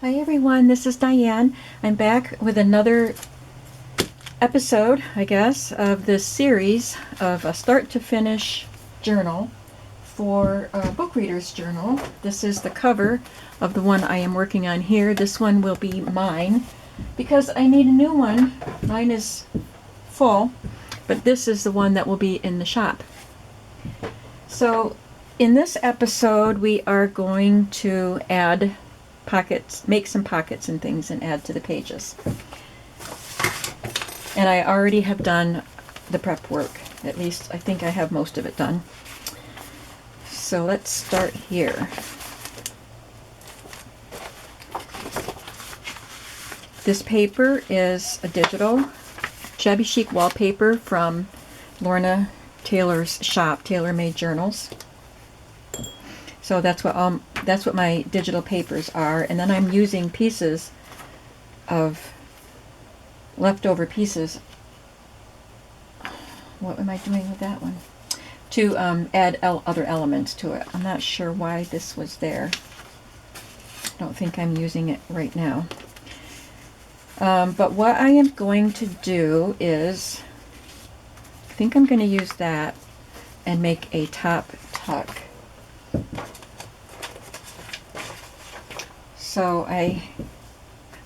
Hi everyone, this is Diane. I'm back with another episode, I guess, of this series of a start to finish journal for a book reader's journal. This is the cover of the one I am working on here. This one will be mine because I need a new one. Mine is full, but this is the one that will be in the shop. So in this episode we are going to add pockets, make some pockets and things and add to the pages. And I already have done the prep work. At least I think I have most of it done. So let's start here. This paper is a digital shabby chic wallpaper from Lorna Taylor's shop, Tailor Made Journals. So that's what my digital papers are, and then I'm using pieces of leftover pieces. What am I doing with that one? To add other elements to it. I'm not sure why this was there. I don't think I'm using it right now. But what I am going to do is, I think I'm going to use that and make a top tuck. So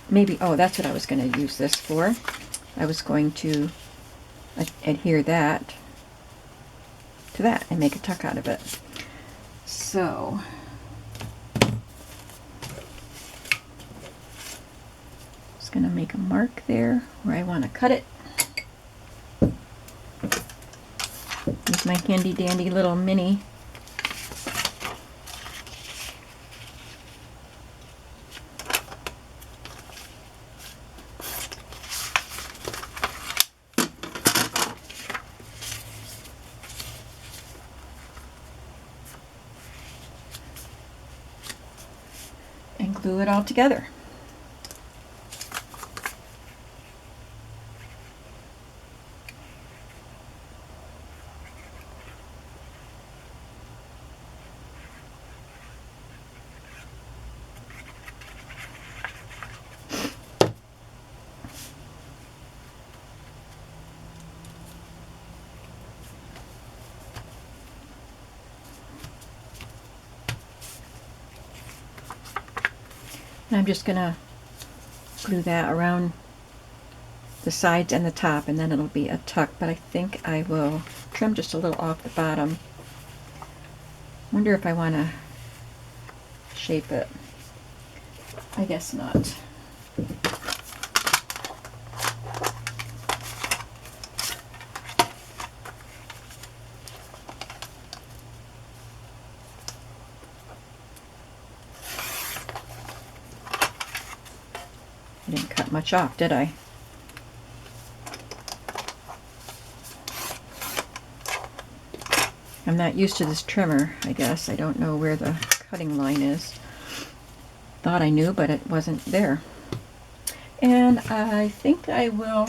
that's what I was going to use this for. I was going to adhere that to that and make a tuck out of it. So just going to make a mark there where I want to cut it. Use my handy dandy little mini and glue it all together. And I'm just going to glue that around the sides and the top, and then it'll be a tuck, but I think I will trim just a little off the bottom. Wonder if I want to shape it. I guess not. I didn't cut much off, did I? I'm not used to this trimmer, I guess. I don't know where the cutting line is. Thought I knew, but it wasn't there. And I think I will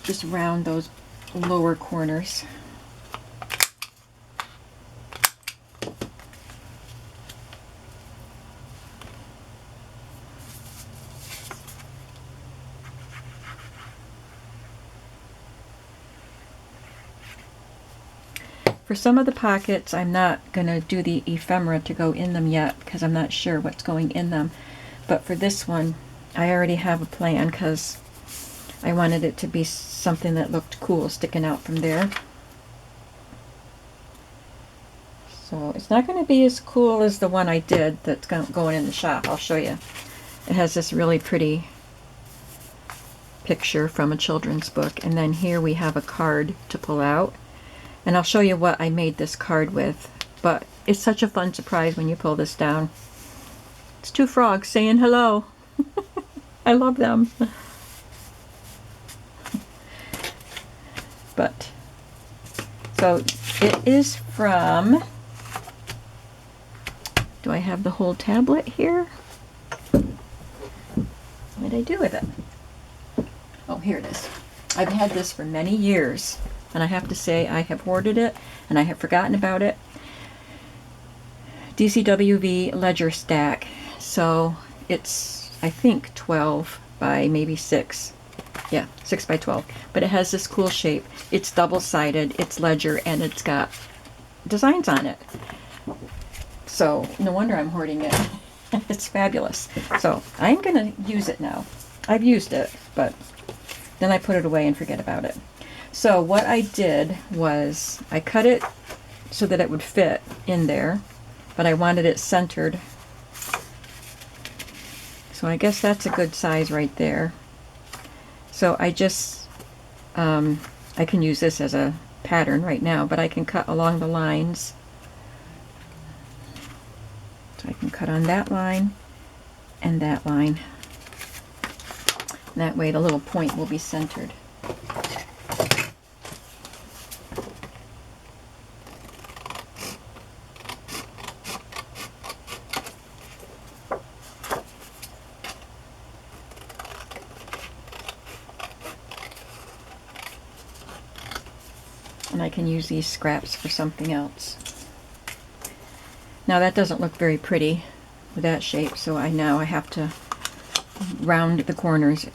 just round those lower corners. For some of the pockets, I'm not going to do the ephemera to go in them yet because I'm not sure what's going in them. But for this one, I already have a plan because I wanted it to be something that looked cool sticking out from there. So it's not going to be as cool as the one I did that's going in the shop. I'll show you. It has this really pretty picture from a children's book. And then here we have a card to pull out. And I'll show you what I made this card with, but it's such a fun surprise when you pull this down. It's two frogs saying hello. I love them. But, so it is from, do I have the whole tablet here? What did I do with it? Oh, here it is. I've had this for many years. And I have to say I have hoarded it and I have forgotten about it. DCWV Ledger Stack. So it's, I think, 12 by maybe 6. Yeah, 6 by 12. But it has this cool shape. It's double-sided, it's ledger, and it's got designs on it. So no wonder I'm hoarding it. It's fabulous. So I'm going to use it now. I've used it, but then I put it away and forget about it. So what I did was I cut it so that it would fit in there, but I wanted it centered. So I guess that's a good size right there. So I just, I can use this as a pattern right now, but I can cut along the lines. So I can cut on that line and that line. That way the little point will be centered. And I can use these scraps for something else. Now that doesn't look very pretty with that shape, so now I have to round the corners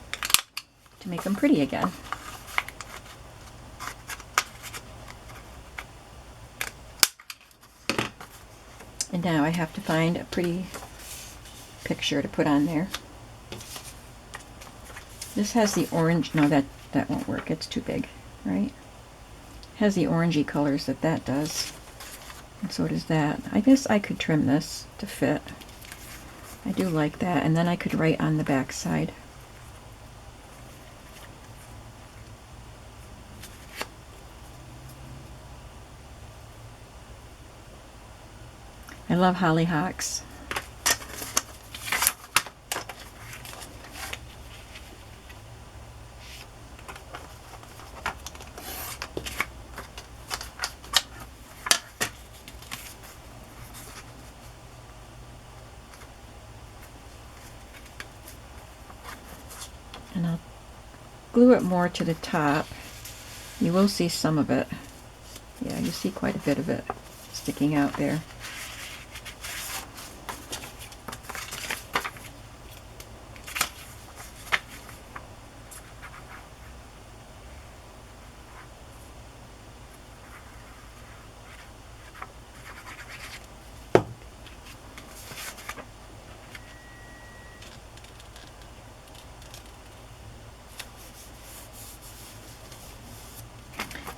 to make them pretty again. And now I have to find a pretty picture to put on there. This has the orange, no, that won't work, it's too big, right? Has the orangey colors that does, and so does that. I guess I could trim this to fit. I do like that, and then I could write on the back side. I love hollyhocks. And I'll glue it more to the top. You will see some of it. Yeah, you see quite a bit of it sticking out there.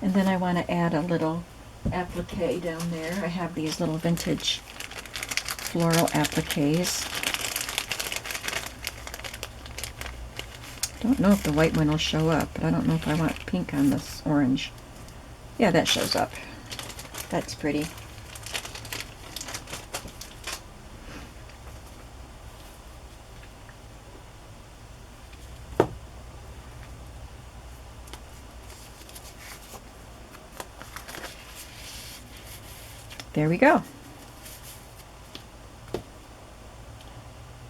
And then I want to add a little applique down there. I have these little vintage floral appliques. Don't know if the white one will show up, but I don't know if I want pink on this orange. Yeah, that shows up. That's pretty. There we go.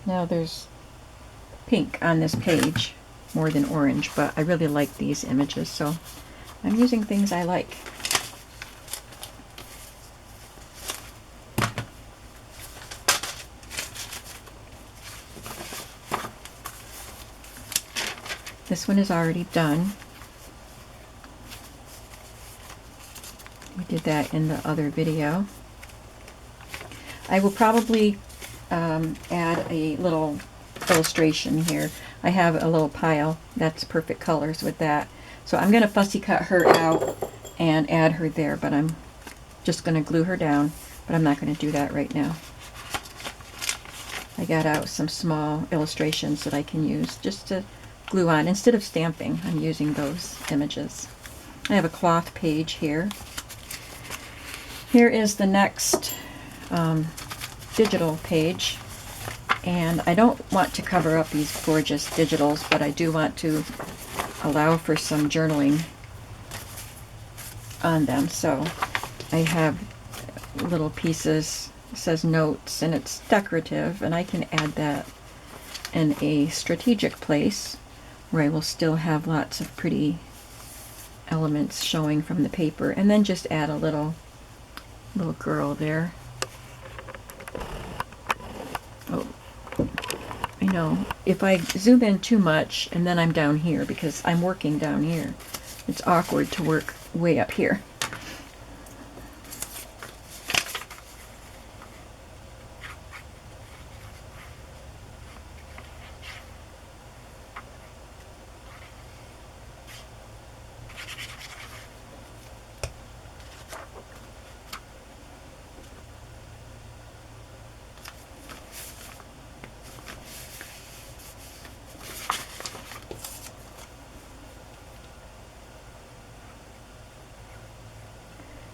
Now there's pink on this page more than orange, but I really like these images, so I'm using things I like. This one is already done. We did that in the other video. I will probably add a little illustration here. I have a little pile that's perfect colors with that. So I'm going to fussy cut her out and add her there, but I'm just going to glue her down, but I'm not going to do that right now. I got out some small illustrations that I can use just to glue on. Instead of stamping, I'm using those images. I have a cloth page here. Here is the next digital page, and I don't want to cover up these gorgeous digitals, but I do want to allow for some journaling on them. So I have little pieces, it says notes, and it's decorative, and I can add that in a strategic place where I will still have lots of pretty elements showing from the paper, and then just add a little girl there. Oh, know, if I zoom in too much and then I'm down here because I'm working down here, it's awkward to work way up here.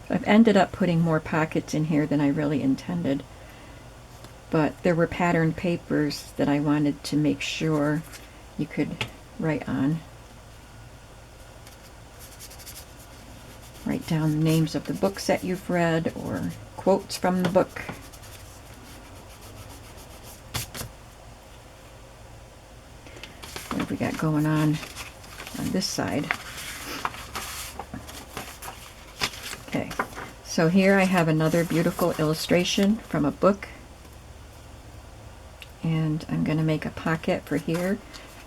I've ended up putting more pockets in here than I really intended, but there were patterned papers that I wanted to make sure you could write on. Write down the names of the books that you've read or quotes from the book. What have we got going on this side? Okay, so here I have another beautiful illustration from a book, and I'm going to make a pocket for here,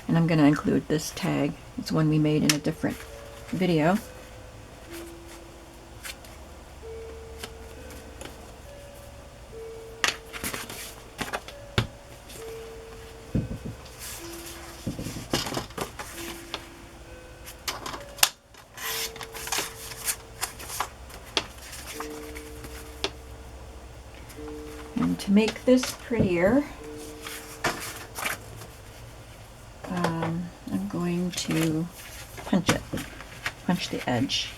and I'm going to include this tag. It's one we made in a different video. And to make this prettier, I'm going to punch the edge.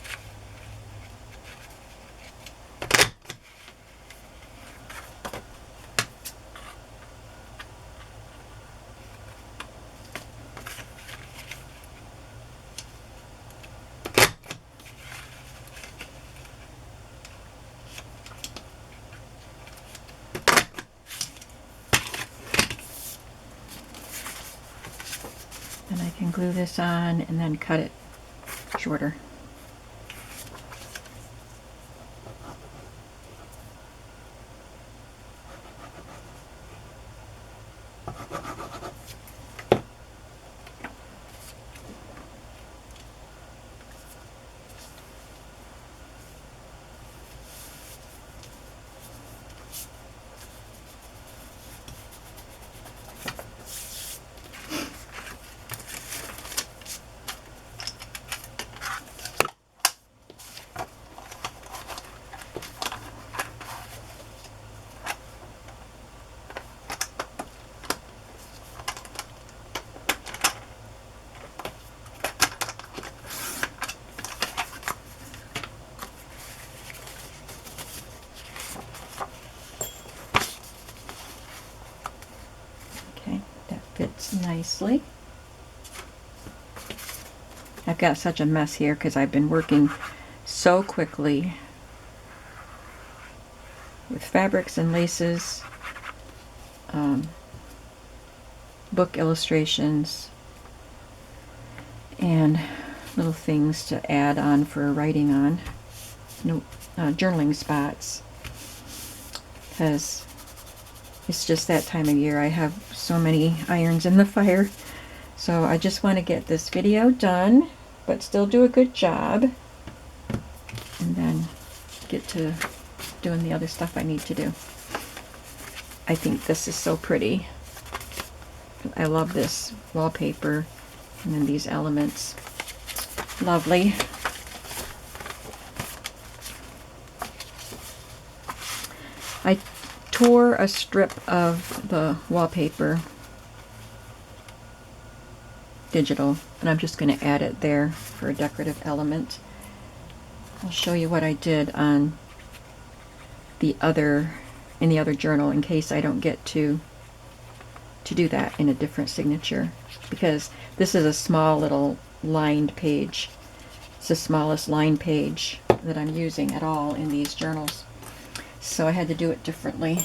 And I can glue this on and then cut it shorter. Fits nicely. I've got such a mess here because I've been working so quickly with fabrics and laces, book illustrations, and little things to add on for writing on, journaling spots, because it's just that time of year. I have so many irons in the fire. So I just want to get this video done, but still do a good job, and then get to doing the other stuff I need to do. I think this is so pretty. I love this wallpaper and then these elements. Lovely. I tore a strip of the wallpaper, digital, and I'm just going to add it there for a decorative element. I'll show you what I did on the other, in the other journal, in case I don't get to do that in a different signature, because this is a small little lined page. It's the smallest lined page that I'm using at all in these journals. So I had to do it differently.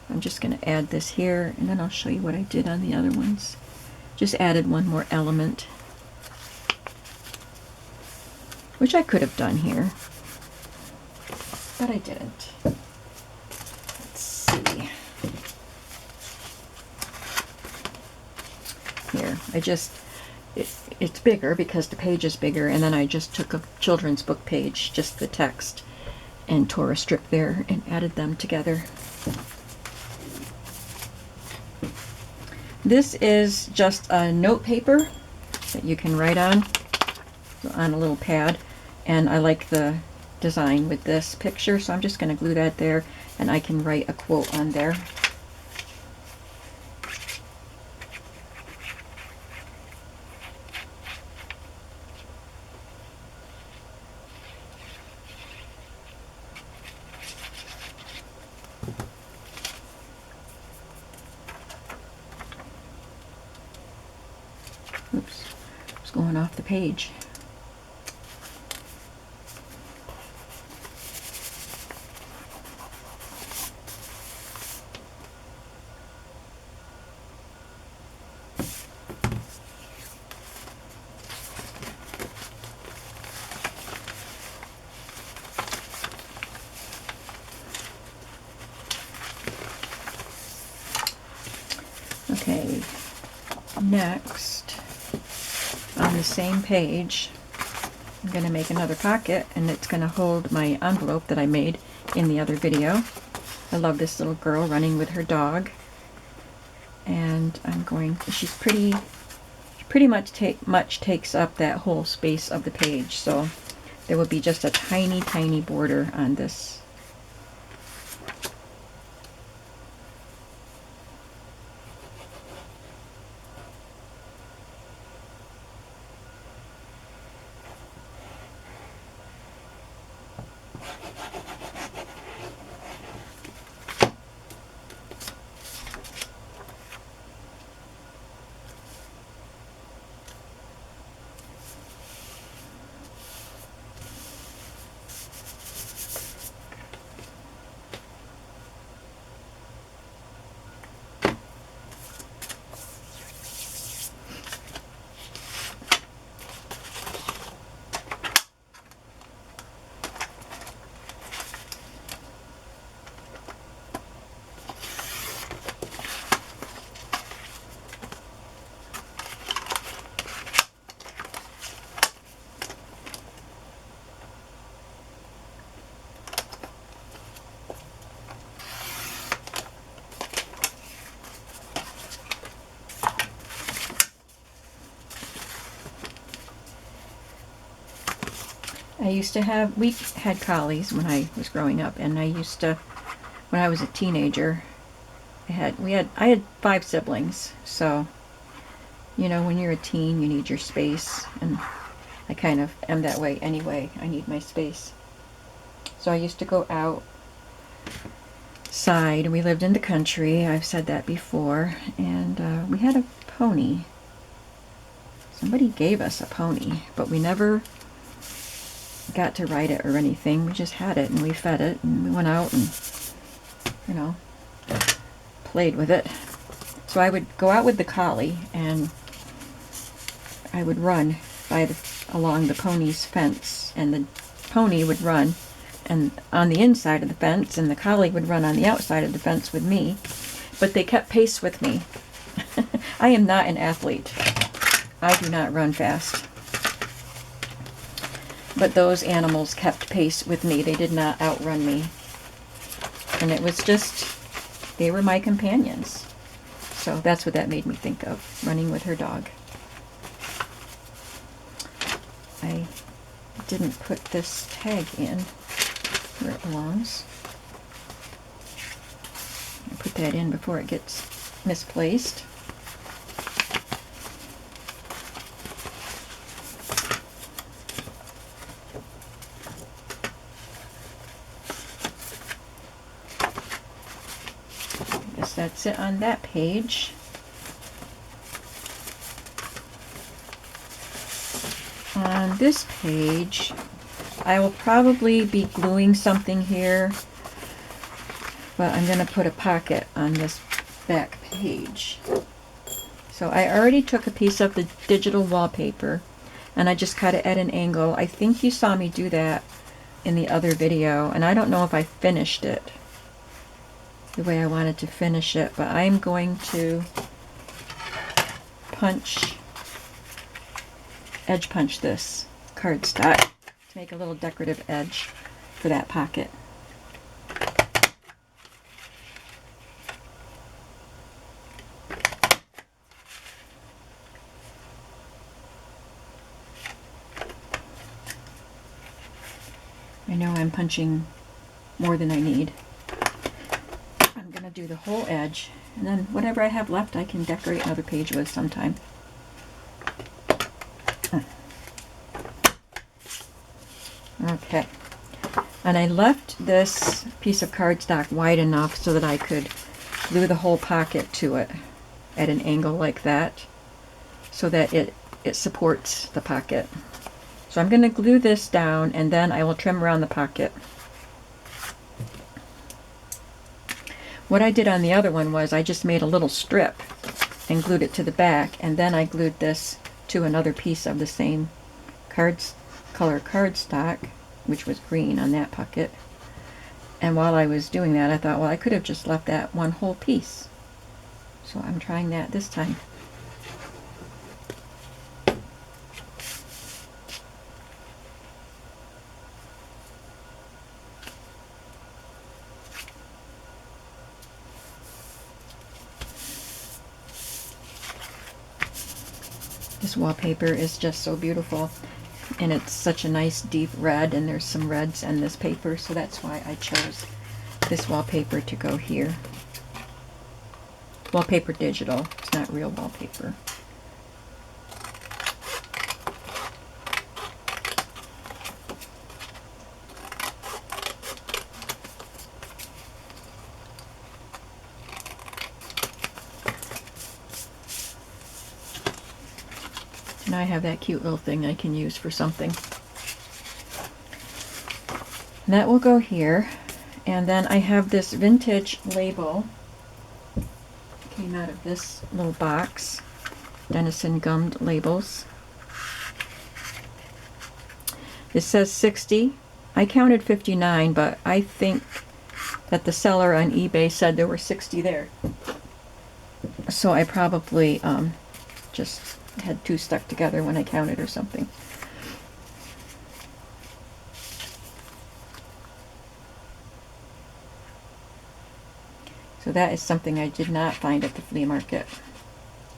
I'm just going to add this here, and then I'll show you what I did on the other ones. Just added one more element, which I could have done here, but I didn't. Let's see. here. It's bigger because the page is bigger, and then I just took a children's book page, just the text, and tore a strip there and added them together. This is just a note paper that you can write on a little pad, and I like the design with this picture, so I'm just going to glue that there, and I can write a quote on there. Oops, it's going off the page. Okay, next, on the same page, I'm going to make another pocket, and it's going to hold my envelope that I made in the other video. I love this little girl running with her dog, and she's pretty much takes up that whole space of the page, so there will be just a tiny, tiny border on this. We had collies when I was growing up, and when I was a teenager, I had 5 siblings, so, you know, when you're a teen, you need your space, and I kind of am that way anyway. I need my space. So I used to go outside. We lived in the country, I've said that before, and we had a pony. Somebody gave us a pony, but we never got to ride it or anything. We just had it, and we fed it, and we went out and, you know, played with it. So I would go out with the collie, and I would run along the pony's fence, and the pony would run and on the inside of the fence, and the collie would run on the outside of the fence with me, but they kept pace with me. I am not an athlete. I do not run fast. But those animals kept pace with me. They did not outrun me. And it was just, they were my companions. So that's what that made me think of, running with her dog. I didn't put this tag in where it belongs. I put that in before it gets misplaced. That's it on that page. On this page, I will probably be gluing something here, but I'm going to put a pocket on this back page. So I already took a piece of the digital wallpaper, and I just cut it at an angle. I think you saw me do that in the other video, and I don't know if I finished it the way I wanted to finish it, but I'm going to edge punch this cardstock to make a little decorative edge for that pocket. I know I'm punching more than I need. I'm going to do the whole edge, and then whatever I have left I can decorate another page with sometime. Okay, and I left this piece of cardstock wide enough so that I could glue the whole pocket to it at an angle like that, so that it supports the pocket. So I'm going to glue this down, and then I will trim around the pocket. What I did on the other one was I just made a little strip and glued it to the back, and then I glued this to another piece of the same color cardstock, which was green on that pocket. And while I was doing that, I thought, well, I could have just left that one whole piece. So I'm trying that this time. This wallpaper is just so beautiful, and it's such a nice deep red, and there's some reds in this paper, so that's why I chose this wallpaper to go here. Wallpaper digital, it's not real wallpaper. Now I have that cute little thing I can use for something. And that will go here. And then I have this vintage label. Came out of this little box. Denizen gummed labels. It says 60. I counted 59, but I think that the seller on eBay said there were 60 there. So I probably just had two stuck together when I counted or something. So that is something I did not find at the flea market.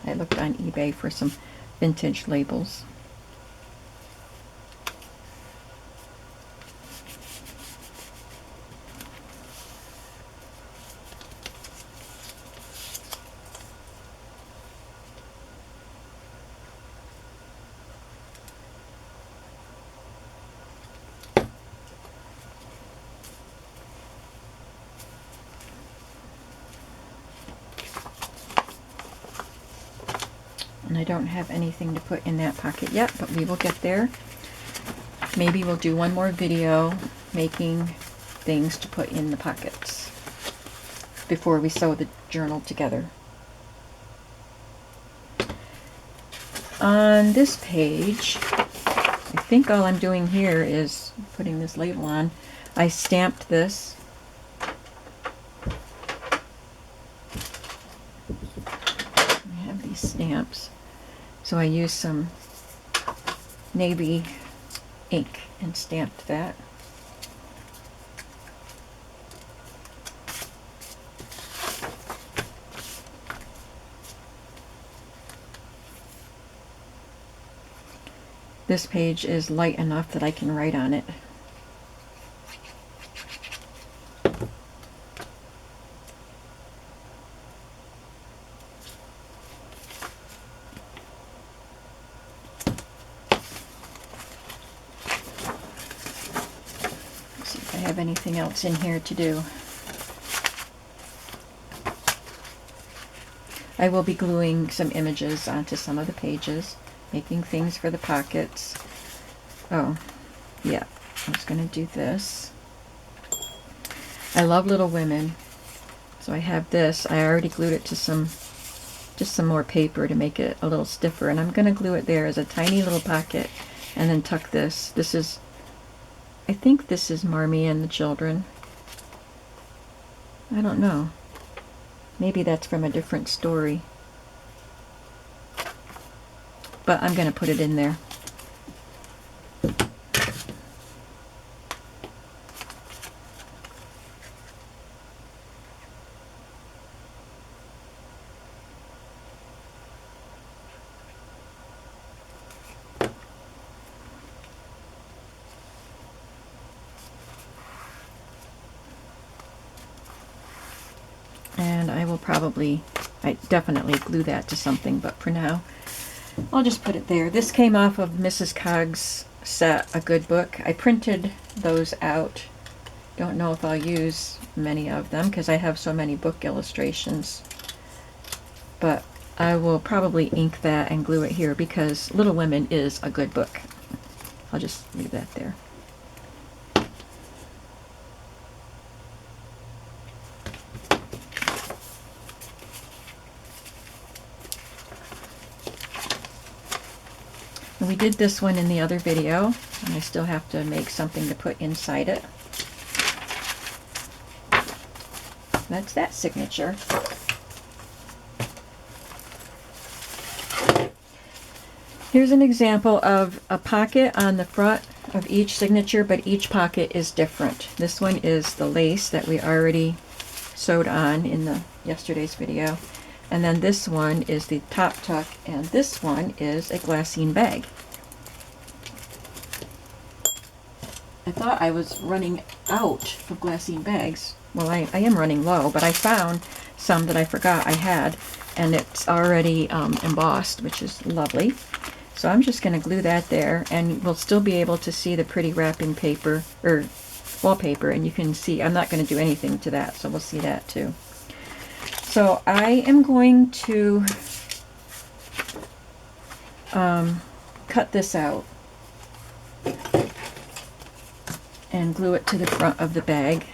I looked on eBay for some vintage labels. And I don't have anything to put in that pocket yet, but we will get there. Maybe we'll do one more video making things to put in the pockets before we sew the journal together. On this page, I think all I'm doing here is putting this label on. I stamped this. I have these stamps. So I used some navy ink and stamped that. This page is light enough that I can write on it. Have anything else in here to do. I will be gluing some images onto some of the pages, making things for the pockets. Oh, yeah, I was going to do this. I love Little Women, so I have this. I already glued it to just some more paper to make it a little stiffer, and I'm going to glue it there as a tiny little pocket, and then tuck this. This is, I think this is Marmee and the Children. I don't know. Maybe that's from a different story. but I'm going to put it in there. And I definitely glue that to something, but for now, I'll just put it there. This came off of Mrs. Coggs' set, A Good Book. I printed those out. Don't know if I'll use many of them because I have so many book illustrations. But I will probably ink that and glue it here because Little Women is a good book. I'll just leave that there. And we did this one in the other video, and I still have to make something to put inside it. That's that signature. Here's an example of a pocket on the front of each signature, but each pocket is different. This one is the lace that we already sewed on in the yesterday's video. And then this one is the top tuck, and this one is a glassine bag. I thought I was running out of glassine bags. Well, I am running low, but I found some that I forgot I had, and it's already embossed, which is lovely. So I'm just going to glue that there, and we'll still be able to see the pretty wrapping paper, or wallpaper, and you can see I'm not going to do anything to that, so we'll see that too. So I am going to cut this out and glue it to the front of the bag.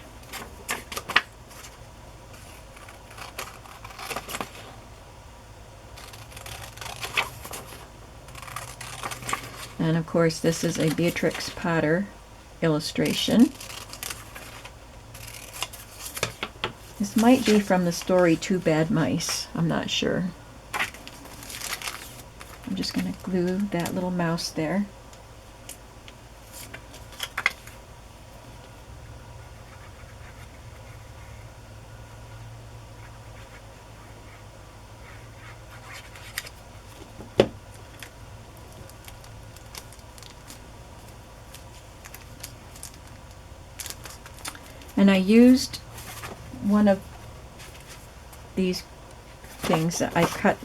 And of course this is a Beatrix Potter illustration. This might be from the story Two Bad Mice. I'm not sure. I'm just going to glue that little mouse there. And I used one of these things that I cut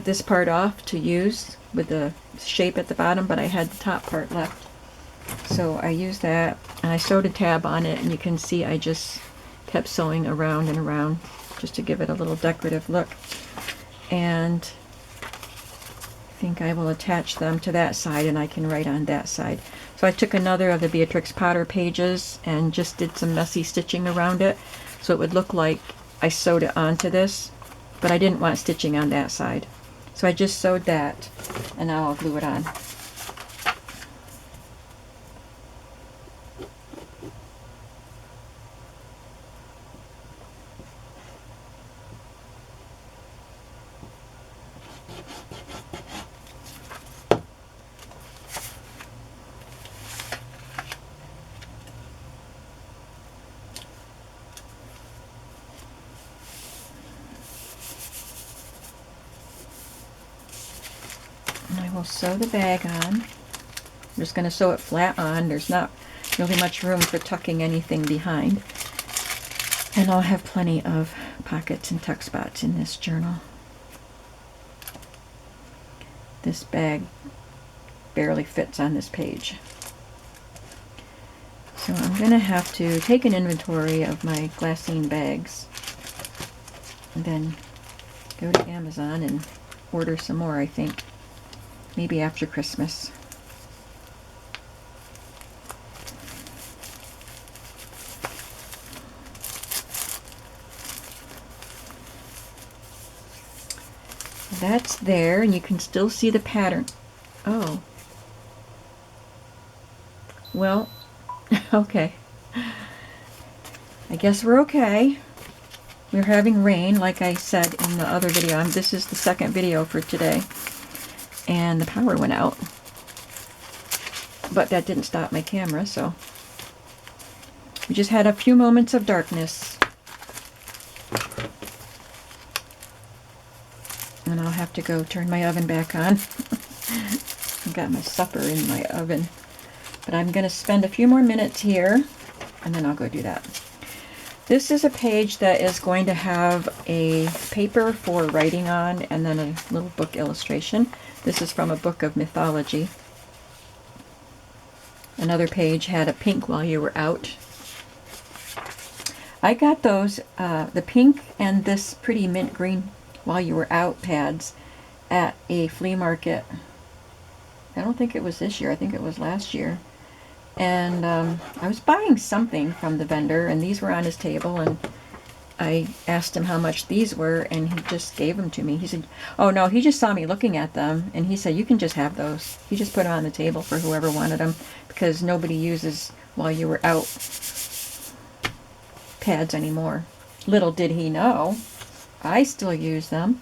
this part off to use with the shape at the bottom, but I had the top part left. So I used that, and I sewed a tab on it, and you can see I just kept sewing around and around just to give it a little decorative look. And I think I will attach them to that side, and I can write on that side. So I took another of the Beatrix Potter pages and just did some messy stitching around it so it would look like I sewed it onto this, but I didn't want stitching on that side. So I just sewed that, and now I'll glue it on. We'll sew the bag on. I'm just going to sew it flat on. There's not really much room for tucking anything behind. And I'll have plenty of pockets and tuck spots in this journal. This bag barely fits on this page. So I'm going to have to take an inventory of my glassine bags and then go to Amazon and order some more, I think. Maybe after Christmas. That's there, and you can still see the pattern. Oh. Well, okay. I guess we're okay. We're having rain, like I said in the other video. This is the second video for today. and the power went out. But that didn't stop my camera, so we just had a few moments of darkness. And I'll have to go turn my oven back on. I've got my supper in my oven. But I'm going to spend a few more minutes here, and then I'll go do that. This is a page that is going to have a paper for writing on, and then a little book illustration. This is from a book of mythology. Another page had a pink while you were out. I got those, the pink and this pretty mint green while you were out pads at a flea market. I don't think it was this year, I think it was last year. And I was buying something from the vendor, and these were on his table, and I asked him how much these were, and he just gave them to me. He said, oh no, he just saw me looking at them, and he said, you can just have those. He just put them on the table for whoever wanted them, because nobody uses while you were out pads anymore. Little did he know, I still use them.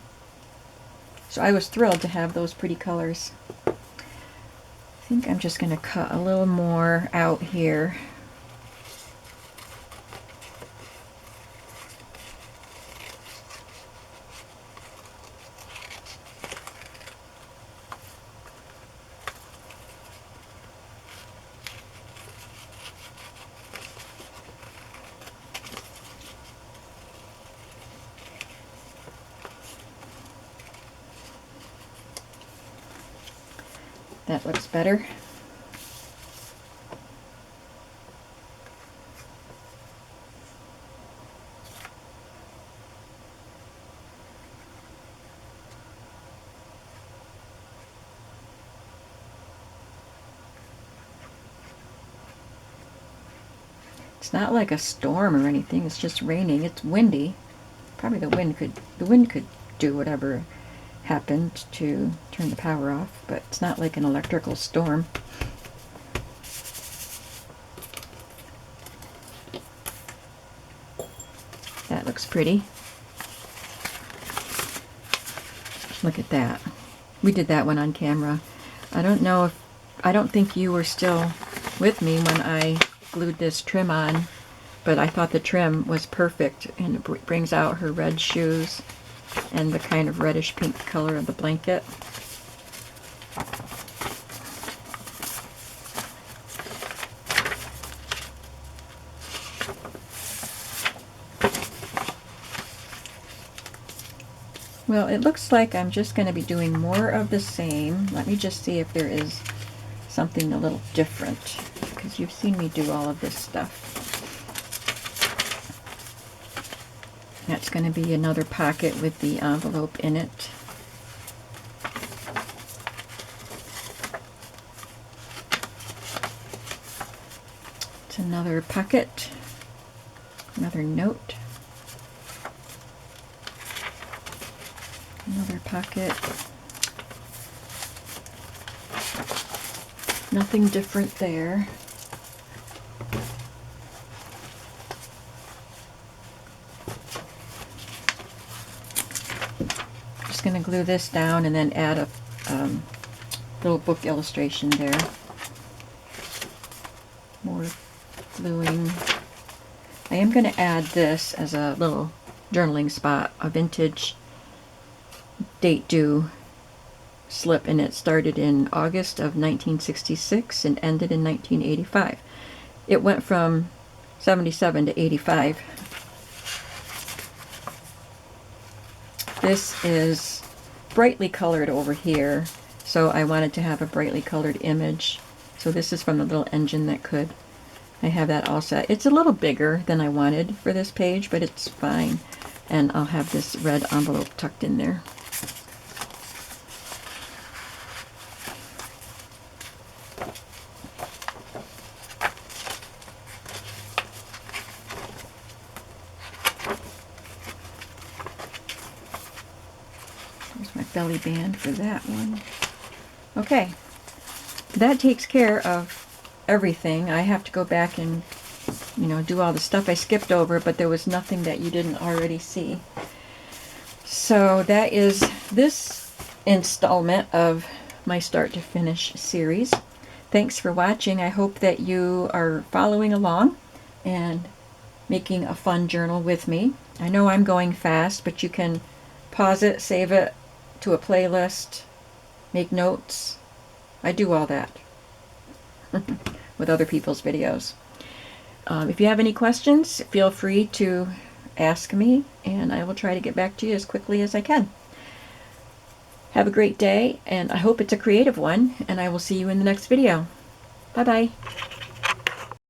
So I was thrilled to have those pretty colors. I think I'm just going to cut a little more out here. That looks better. It's not like a storm or anything, it's just raining. It's windy. Probably the wind could do whatever happened to turn the power off, but it's not like an electrical storm. That looks pretty. Look at that. We did that one on camera. I don't think you were still with me when I glued this trim on, but I thought the trim was perfect, and it brings out her red shoes and the kind of reddish pink color of the blanket. Well, it looks like I'm just going to be doing more of the same. Let me just see if there is something a little different, because you've seen me do all of this stuff. That's going to be another pocket with the envelope in it. It's another pocket, another note, another pocket. Nothing different there. Just going to glue this down and then add a little book illustration there. More gluing. I am going to add this as a little journaling spot, a vintage date due slip, and it started in August of 1966 and ended in 1985. It went from 77 to 85. This is brightly colored over here, so I wanted to have a brightly colored image. So this is from the little engine that could. I have that all set. It's a little bigger than I wanted for this page, but it's fine. And I'll have this red envelope tucked in there. There's my belly band for that one. Okay, that takes care of everything. I have to go back and, do all the stuff I skipped over, but there was nothing that you didn't already see. So that is this installment of my start to finish series. Thanks for watching. I hope that you are following along and making a fun journal with me. I know I'm going fast, but you can pause it, save it to a playlist, make notes. I do all that with other people's videos. If you have any questions, feel free to ask me, and I will try to get back to you as quickly as I can. Have a great day, and I hope it's a creative one, and I will see you in the next video. Bye-bye.